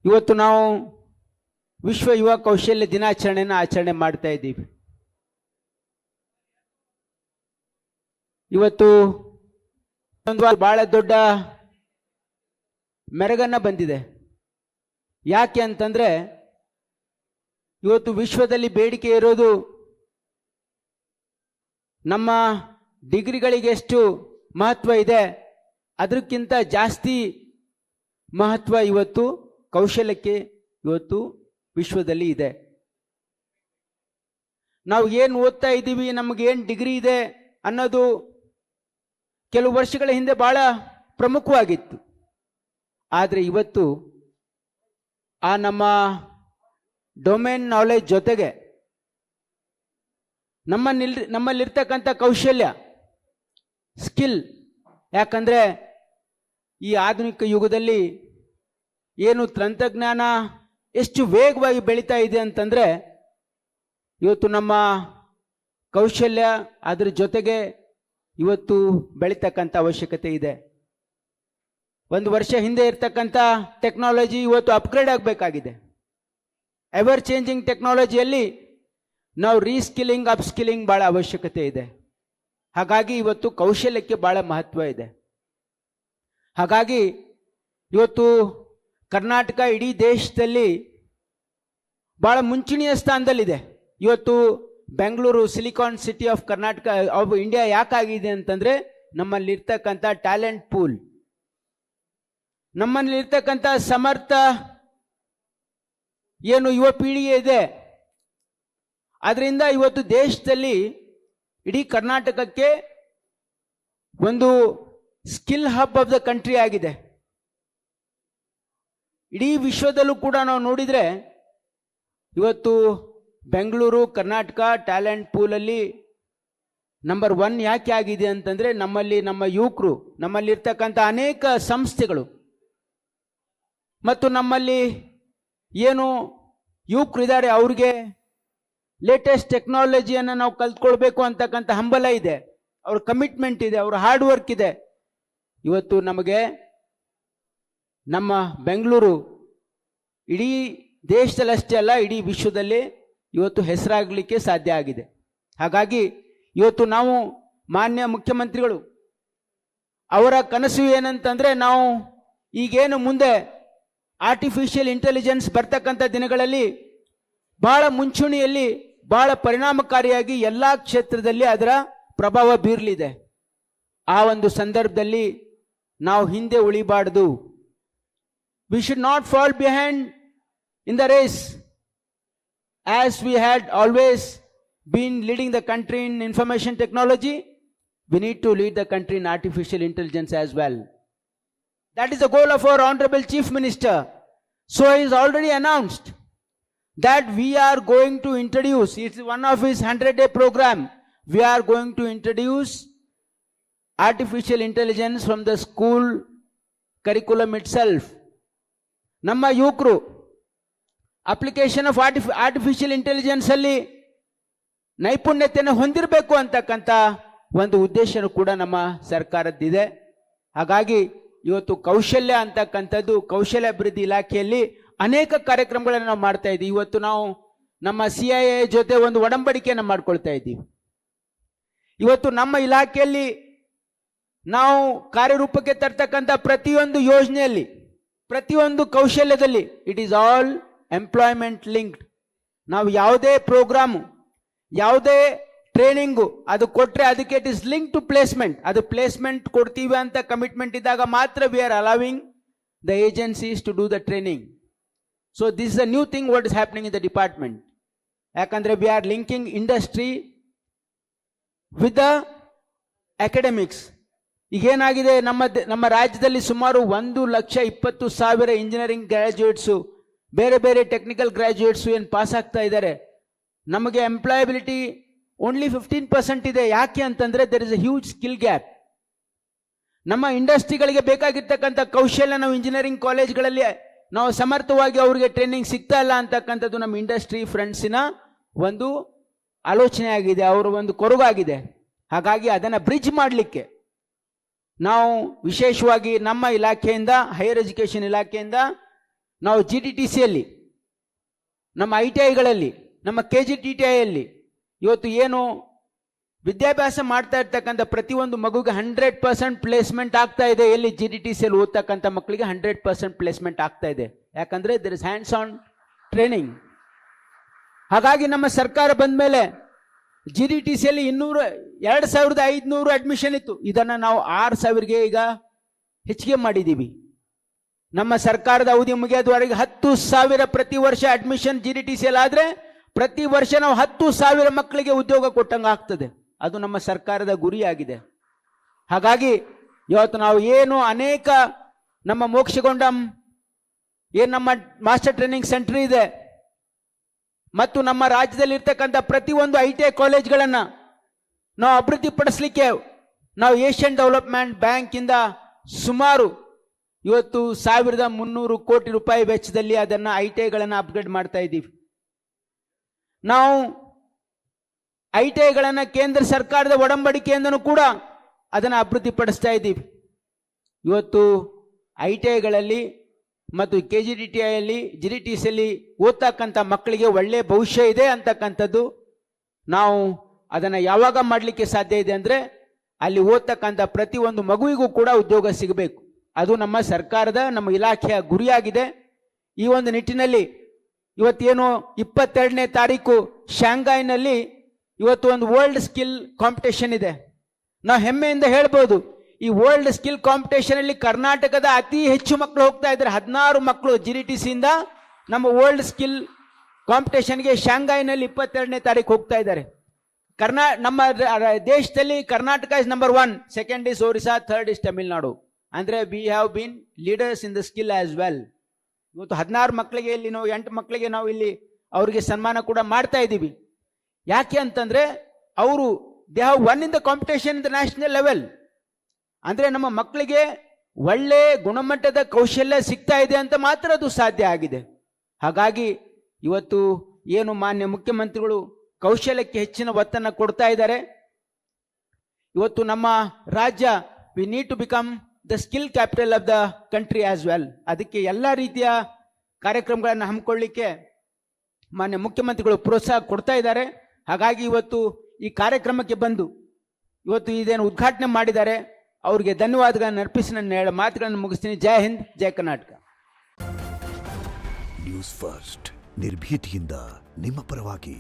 ಇವತ್ತು ನಾವು ವಿಶ್ವ ಯುವ ಕೌಶಲ್ಯ ದಿನಾಚರಣೆಯನ್ನು ಆಚರಣೆ ಮಾಡ್ತಾ ಇದ್ದೀವಿ. ಇವತ್ತು ಒಂದು ಬಹಳ ದೊಡ್ಡ ಮೆರಗನ್ನ ಬಂದಿದೆ. ಯಾಕೆ ಅಂತಂದ್ರೆ ಇವತ್ತು ವಿಶ್ವದಲ್ಲಿ ಬೇಡಿಕೆ ಇರೋದು ನಮ್ಮ ಡಿಗ್ರಿಗಳಿಗೆ ಎಷ್ಟು ಮಹತ್ವ ಇದೆ ಅದಕ್ಕಿಂತ ಜಾಸ್ತಿ ಮಹತ್ವ ಇವತ್ತು ಕೌಶಲ್ಯಕ್ಕೆ ಇವತ್ತು ವಿಶ್ವದಲ್ಲಿ ಇದೆ. ನಾವು ಏನು ಓದ್ತಾ ಇದ್ದೀವಿ, ನಮಗೇನು ಡಿಗ್ರಿ ಇದೆ ಅನ್ನೋದು ಕೆಲವು ವರ್ಷಗಳ ಹಿಂದೆ ಬಹಳ ಪ್ರಮುಖವಾಗಿತ್ತು. ಆದರೆ ಇವತ್ತು ಆ ಡೊಮೇನ್ ನಾಲೆಜ್ ಜೊತೆಗೆ ನಮ್ಮಲ್ಲಿರ್ತಕ್ಕಂಥ ಕೌಶಲ್ಯ ಸ್ಕಿಲ್, ಯಾಕಂದರೆ ಈ ಆಧುನಿಕ ಯುಗದಲ್ಲಿ ಏನು ತಂತ್ರಜ್ಞಾನ ಎಷ್ಟು ವೇಗವಾಗಿ ಬೆಳೀತಾ ಇದೆ ಅಂತಂದರೆ ಇವತ್ತು ನಮ್ಮ ಕೌಶಲ್ಯ ಅದರ ಜೊತೆಗೆ ಇವತ್ತು ಬೆಳೀತಕ್ಕಂಥ ಅವಶ್ಯಕತೆ ಇದೆ. ಒಂದು ವರ್ಷ ಹಿಂದೆ ಇರ್ತಕ್ಕಂಥ ಟೆಕ್ನಾಲಜಿ ಇವತ್ತು ಅಪ್ಗ್ರೇಡ್ ಆಗಬೇಕಾಗಿದೆ. ಎವರ್ ಚೇಂಜಿಂಗ್ ಟೆಕ್ನಾಲಜಿಯಲ್ಲಿ ನಾವು ರೀಸ್ಕಿಲ್ಲಿಂಗ್ ಅಪ್ಸ್ಕಿಲ್ಲಿಂಗ್ ಭಾಳ ಅವಶ್ಯಕತೆ ಇದೆ. ಹಾಗಾಗಿ ಇವತ್ತು ಕೌಶಲ್ಯಕ್ಕೆ ಭಾಳ ಮಹತ್ವ ಇದೆ. ಹಾಗಾಗಿ ಇವತ್ತು ಕರ್ನಾಟಕ ಇಡೀ ದೇಶದಲ್ಲಿ ಭಾಳ ಮುಂಚೂಣಿಯ ಸ್ಥಾನದಲ್ಲಿದೆ. ಇವತ್ತು Bengaluru silicon city of Karnataka of India ಯಾಕಾಗಿದೆ ಅಂತಂದರೆ ನಮ್ಮಲ್ಲಿರ್ತಕ್ಕಂಥ ಟ್ಯಾಲೆಂಟ್ ಪೂಲ್, ನಮ್ಮಲ್ಲಿರ್ತಕ್ಕಂಥ ಸಮರ್ಥ ಏನು ಯುವ ಪೀಳಿಗೆ ಇದೆ, ಅದರಿಂದ ಇವತ್ತು ದೇಶದಲ್ಲಿ ಇಡೀ ಕರ್ನಾಟಕಕ್ಕೆ ಒಂದು skill hub of the country ಆಗಿದೆ. ಇಡೀ ವಿಶ್ವದಲ್ಲೂ ಕೂಡ ನಾವು ನೋಡಿದರೆ ಇವತ್ತು ಬೆಂಗಳೂರು ಕರ್ನಾಟಕ ಟ್ಯಾಲೆಂಟ್ ಪೂಲಲ್ಲಿ ನಂಬರ್ 1 ಯಾಕೆ ಆಗಿದೆ ಅಂತಂದರೆ ನಮ್ಮ ಯುವಕರು, ನಮ್ಮಲ್ಲಿರ್ತಕ್ಕಂಥ ಅನೇಕ ಸಂಸ್ಥೆಗಳು ಮತ್ತು ನಮ್ಮಲ್ಲಿ ಏನು ಯುವಕರು ಇದ್ದಾರೆ ಅವ್ರಿಗೆ ಲೇಟೆಸ್ಟ್ ಟೆಕ್ನಾಲಜಿಯನ್ನು ನಾವು ಕಲ್ತ್ಕೊಳ್ಬೇಕು ಅಂತಕ್ಕಂಥ ಹಂಬಲ ಇದೆ, ಅವ್ರ ಕಮಿಟ್ಮೆಂಟ್ ಇದೆ, ಅವ್ರ ಹಾರ್ಡ್ ವರ್ಕ್ ಇದೆ. ಇವತ್ತು ನಮಗೆ ನಮ್ಮ ಬೆಂಗಳೂರು ಇಡೀ ದೇಶದಲ್ಲಷ್ಟೇ ಅಲ್ಲ ಇಡೀ ವಿಶ್ವದಲ್ಲಿ ಇವತ್ತು ಹೆಸರಾಗಲಿಕ್ಕೆ ಸಾಧ್ಯ ಆಗಿದೆ. ಹಾಗಾಗಿ ಇವತ್ತು ನಾವು ಮಾನ್ಯ ಮುಖ್ಯಮಂತ್ರಿಗಳು ಅವರ ಕನಸು ಏನಂತಂದರೆ ನಾವು ಈಗೇನು ಮುಂದೆ ಆರ್ಟಿಫಿಷಿಯಲ್ ಇಂಟೆಲಿಜೆನ್ಸ್ ಬರ್ತಕ್ಕಂಥ ದಿನಗಳಲ್ಲಿ ಭಾಳ ಮುಂಚೂಣಿಯಲ್ಲಿ ಭಾಳ ಪರಿಣಾಮಕಾರಿಯಾಗಿ ಎಲ್ಲ ಕ್ಷೇತ್ರದಲ್ಲಿ ಅದರ ಪ್ರಭಾವ ಬೀರಲಿದೆ. ಆ ಒಂದು ಸಂದರ್ಭದಲ್ಲಿ ನಾವು ಹಿಂದೆ ಉಳಿಬಾರ್ದು. We should not fall behind in the race as we had always been leading the country in information technology. We need to lead the country in artificial intelligence as well. That is the goal of our Honorable Chief Minister. So he has already announced that we are going to introduce, it's one of his 100-day program, we are going to introduce artificial intelligence from the school curriculum itself. Namma yukru application of artificial intelligence ಅಲ್ಲಿ ನೈಪುಣ್ಯತೆಯನ್ನು ಹೊಂದಿರಬೇಕು ಅಂತಕ್ಕಂಥ ಒಂದು ಉದ್ದೇಶನೂ ಕೂಡ ನಮ್ಮ ಸರ್ಕಾರದ್ದಿದೆ. ಹಾಗಾಗಿ ಇವತ್ತು ಕೌಶಲ್ಯ ಅಂತಕ್ಕಂಥದ್ದು ಕೌಶಲ್ಯ ಅಭಿವೃದ್ಧಿ ಇಲಾಖೆಯಲ್ಲಿ ಅನೇಕ ಕಾರ್ಯಕ್ರಮಗಳನ್ನು ನಾವು ಮಾಡ್ತಾ ಇದ್ದೀವಿ. ಇವತ್ತು ನಾವು ನಮ್ಮ CII ಜೊತೆ ಒಂದು ಒಡಂಬಡಿಕೆಯನ್ನು ಮಾಡ್ಕೊಳ್ತಾ ಇದ್ದೀವಿ. ಇವತ್ತು ನಮ್ಮ ಇಲಾಖೆಯಲ್ಲಿ ನಾವು ಕಾರ್ಯರೂಪಕ್ಕೆ ತರ್ತಕ್ಕಂಥ ಪ್ರತಿಯೊಂದು ಯೋಜನೆಯಲ್ಲಿ ಪ್ರತಿಯೊಂದು ಕೌಶಲ್ಯದಲ್ಲಿ it is all employment linked. ನಾವು ಯಾವುದೇ ಪ್ರೋಗ್ರಾಮು ಯಾವುದೇ ಟ್ರೈನಿಂಗು ಅದು ಕೊಟ್ಟರೆ ಅದಕ್ಕೆ it is link to placement. ಅದು ಪ್ಲೇಸ್ಮೆಂಟ್ ಕೊಡ್ತೀವಿ ಅಂತ ಕಮಿಟ್ಮೆಂಟ್ ಇದ್ದಾಗ ಮಾತ್ರ we are allowing the agencies to do the training. So this is a new thing what is happening in the department. ಯಾಕಂದರೆ we are linking industry with the academics. ಈಗೇನಾಗಿದೆ ನಮ್ಮ ರಾಜ್ಯದಲ್ಲಿ ಸುಮಾರು 1,20,000 ಇಂಜಿನಿಯರಿಂಗ್ ಗ್ರ್ಯಾಜುಯೇಟ್ಸು ಬೇರೆ ಬೇರೆ technical graduates ಏನು pass ಆಗ್ತಾ ಇದ್ದಾರೆ. ನಮಗೆ ಎಂಪ್ಲಾಯಬಿಲಿಟಿ ಓನ್ಲಿ 15% ಇದೆ. ಯಾಕೆ ಅಂತಂದರೆ there is a huge skill gap. ನಮ್ಮ ಇಂಡಸ್ಟ್ರಿಗಳಿಗೆ ಬೇಕಾಗಿರ್ತಕ್ಕಂಥ ಕೌಶಲ್ಯ ನಾವು ಇಂಜಿನಿಯರಿಂಗ್ ಕಾಲೇಜ್ಗಳಲ್ಲಿ ನಾವು ಸಮರ್ಥವಾಗಿ ಅವರಿಗೆ ಟ್ರೈನಿಂಗ್ ಸಿಗ್ತಾ ಇಲ್ಲ ಅಂತಕ್ಕಂಥದ್ದು ನಮ್ಮ ಇಂಡಸ್ಟ್ರಿ ಫ್ರೆಂಡ್ಸಿನ ಒಂದು ಆಲೋಚನೆ ಆಗಿದೆ, ಅವರ ಒಂದು ಕೊರಗಾಗಿದೆ. ಹಾಗಾಗಿ ಅದನ್ನು ಬ್ರಿಡ್ಜ್ ಮಾಡಲಿಕ್ಕೆ ನಾವು ವಿಶೇಷವಾಗಿ ನಮ್ಮ ಇಲಾಖೆಯಿಂದ ಹೈಯರ್ ಎಜುಕೇಷನ್ ಇಲಾಖೆಯಿಂದ ನಾವು GTTCಯಲ್ಲಿ, ನಮ್ಮ ITIಗಳಲ್ಲಿ, ನಮ್ಮ KGTTIಯಲ್ಲಿ ಇವತ್ತು ಏನು ವಿದ್ಯಾಭ್ಯಾಸ ಮಾಡ್ತಾ ಇರ್ತಕ್ಕಂಥ ಪ್ರತಿಯೊಂದು ಮಗುಗೆ 100% ಪ್ಲೇಸ್ಮೆಂಟ್ ಆಗ್ತಾ ಇದೆ. ಎಲ್ಲಿ GTTCಯಲ್ಲಿ ಓದ್ತಕ್ಕಂಥ ಮಕ್ಕಳಿಗೆ 100% ಪ್ಲೇಸ್ಮೆಂಟ್ ಆಗ್ತಾ ಇದೆ. ಯಾಕಂದ್ರೆ there is hands on training. ಹಾಗಾಗಿ ನಮ್ಮ ಸರ್ಕಾರ ಬಂದ ಮೇಲೆ GTTCಯಲ್ಲಿ 2500 ಅಡ್ಮಿಷನ್ ಇತ್ತು. ಇದನ್ನು ನಾವು 6000ಗೆ ಈಗ ಹೆಚ್ಚಿಗೆ ಮಾಡಿದ್ದೀವಿ. ನಮ್ಮ ಸರ್ಕಾರದ ಅವಧಿ ಮುಗಿಯೋದ್ವರೆಗೆ 10,000 ಪ್ರತಿ ವರ್ಷ ಅಡ್ಮಿಷನ್ GTTCಯಲ್ಲಿ ಆದರೆ ಪ್ರತಿ ವರ್ಷ ನಾವು 10,000 ಮಕ್ಕಳಿಗೆ ಉದ್ಯೋಗ ಕೊಟ್ಟಂಗೆ ಆಗ್ತದೆ. ಅದು ನಮ್ಮ ಸರ್ಕಾರದ ಗುರಿಯಾಗಿದೆ. ಹಾಗಾಗಿ ಇವತ್ತು ನಾವು ಏನು ಅನೇಕ ನಮ್ಮ ಮೋಕ್ಷಗೊಂಡಂ ಏನು ನಮ್ಮ ಮಾಸ್ಟರ್ ಟ್ರೈನಿಂಗ್ ಸೆಂಟರ್ ಇದೆ ಮತ್ತು ನಮ್ಮ ರಾಜ್ಯದಲ್ಲಿ ಇರ್ತಕ್ಕಂಥ ಪ್ರತಿಯೊಂದು ITI ಕಾಲೇಜ್ಗಳನ್ನು ನಾವು ಅಭಿವೃದ್ಧಿಪಡಿಸಲಿಕ್ಕೆ ನಾವು ಏಷ್ಯನ್ ಡೆವಲಪ್ಮೆಂಟ್ ಬ್ಯಾಂಕಿಂದ ಸುಮಾರು ಇವತ್ತು 1,300 ಕೋಟಿ ರೂಪಾಯಿ ವೆಚ್ಚದಲ್ಲಿ ಅದನ್ನು ITIಗಳನ್ನು ಅಪ್ಗ್ರೇಡ್ ಮಾಡ್ತಾ ಇದ್ದೀವಿ. ನಾವು ITIಗಳನ್ನು ಕೇಂದ್ರ ಸರ್ಕಾರದ ಒಡಂಬಡಿಕೆಯಿಂದನೂ ಕೂಡ ಅದನ್ನು ಅಭಿವೃದ್ಧಿಪಡಿಸ್ತಾ ಇದ್ದೀವಿ. ಇವತ್ತು ITIಗಳಲ್ಲಿ ಮತ್ತು KGTTIಯಲ್ಲಿ GTTCಯಲ್ಲಿ ಓದ್ತಕ್ಕಂಥ ಮಕ್ಕಳಿಗೆ ಒಳ್ಳೆಯ ಭವಿಷ್ಯ ಇದೆ ಅಂತಕ್ಕಂಥದ್ದು ನಾವು ಅದನ್ನು ಯಾವಾಗ ಮಾಡಲಿಕ್ಕೆ ಸಾಧ್ಯ ಇದೆ ಅಂದರೆ ಅಲ್ಲಿ ಓದ್ತಕ್ಕಂಥ ಪ್ರತಿಯೊಂದು ಮಗುವಿಗೂ ಕೂಡ ಉದ್ಯೋಗ ಸಿಗಬೇಕು. ಅದು ನಮ್ಮ ಸರ್ಕಾರದ ನಮ್ಮ ಇಲಾಖೆಯ ಗುರಿಯಾಗಿದೆ. ಈ ಒಂದು ನಿಟ್ಟಿನಲ್ಲಿ ಇವತ್ತೇನು 22ನೇ ತಾರೀಕು ಶಾಂಘೈನಲ್ಲಿ ಇವತ್ತು ಒಂದು ವರ್ಲ್ಡ್ ಸ್ಕಿಲ್ ಕಾಂಪಿಟೇಷನ್ ಇದೆ. ನಾವು ಹೆಮ್ಮೆಯಿಂದ ಹೇಳ್ಬೋದು, ಈ ವರ್ಲ್ಡ್ ಸ್ಕಿಲ್ ಕಾಂಪಿಟೇಷನ್ ಅಲ್ಲಿ ಕರ್ನಾಟಕದ ಅತಿ ಹೆಚ್ಚು ಮಕ್ಕಳು ಹೋಗ್ತಾ ಇದ್ದಾರೆ. 16 ಮಕ್ಕಳು GTTCಯಿಂದ ನಮ್ಮ ವರ್ಲ್ಡ್ ಸ್ಕಿಲ್ ಕಾಂಪಿಟೇಷನ್ಗೆ ಶಾಂಘೈನಲ್ಲಿ 22ನೇ ತಾರೀಕು ಹೋಗ್ತಾ ಇದ್ದಾರೆ. ನಮ್ಮ ದೇಶದಲ್ಲಿ Karnataka is number 1, second is Orissa, third is Tamil Nadu. ಅಂದರೆ we have been leaders in the skill as well. ಇವತ್ತು 16 ಮಕ್ಕಳಿಗೆ ಇಲ್ಲಿ ನಾವು 8 ಮಕ್ಕಳಿಗೆ ನಾವು ಇಲ್ಲಿ ಅವರಿಗೆ ಸನ್ಮಾನ ಕೂಡ ಮಾಡ್ತಾ ಇದ್ದೀವಿ. ಯಾಕೆ ಅಂತಂದ್ರೆ ಅವರು they have one in the competition in the national level. ಅಂದರೆ ನಮ್ಮ ಮಕ್ಕಳಿಗೆ ಒಳ್ಳೆ ಗುಣಮಟ್ಟದ ಕೌಶಲ್ಯ ಸಿಗ್ತಾ ಇದೆ ಅಂತ ಮಾತ್ರ ಅದು ಸಾಧ್ಯ ಆಗಿದೆ. ಹಾಗಾಗಿ ಇವತ್ತು ಏನು ಮಾನ್ಯ ಮುಖ್ಯಮಂತ್ರಿಗಳು ಕೌಶಲ್ಯಕ್ಕೆ ಹೆಚ್ಚಿನ ಒತ್ತನ್ನು ಕೊಡ್ತಾ ಇದ್ದಾರೆ. ಇವತ್ತು ನಮ್ಮ ರಾಜ್ಯ we need to become the skill capital of the country as well. ಅದಕ್ಕೆ ಎಲ್ಲ ರೀತಿಯ ಕಾರ್ಯಕ್ರಮಗಳನ್ನು ಹಮ್ಮಿಕೊಳ್ಳಿಕ್ಕೆ ಮಾನ್ಯ ಮುಖ್ಯಮಂತ್ರಿಗಳು ಪ್ರೋತ್ಸಾಹ ಕೊಡ್ತಾ ಇದ್ದಾರೆ. ಹಾಗಾಗಿ ಇವತ್ತು ಈ ಕಾರ್ಯಕ್ರಮಕ್ಕೆ ಬಂದು ಇವತ್ತು ಇದೇನು ಉದ್ಘಾಟನೆ ಮಾಡಿದ್ದಾರೆ, ಅವರಿಗೆ ಧನ್ಯವಾದಗಳನ್ನು ಅರ್ಪಿಸಿ ನನ್ನ ಮಾತುಗಳನ್ನು ಮುಗಿಸ್ತೀನಿ. ಜೈ ಹಿಂದ್, ಜೈ ಕರ್ನಾಟಕ. ನ್ಯೂಸ್ ಫಸ್ಟ್ ನಿರ್ಭೀತಿಯಿಂದ ನಿಮ್ಮ ಪರವಾಗಿ.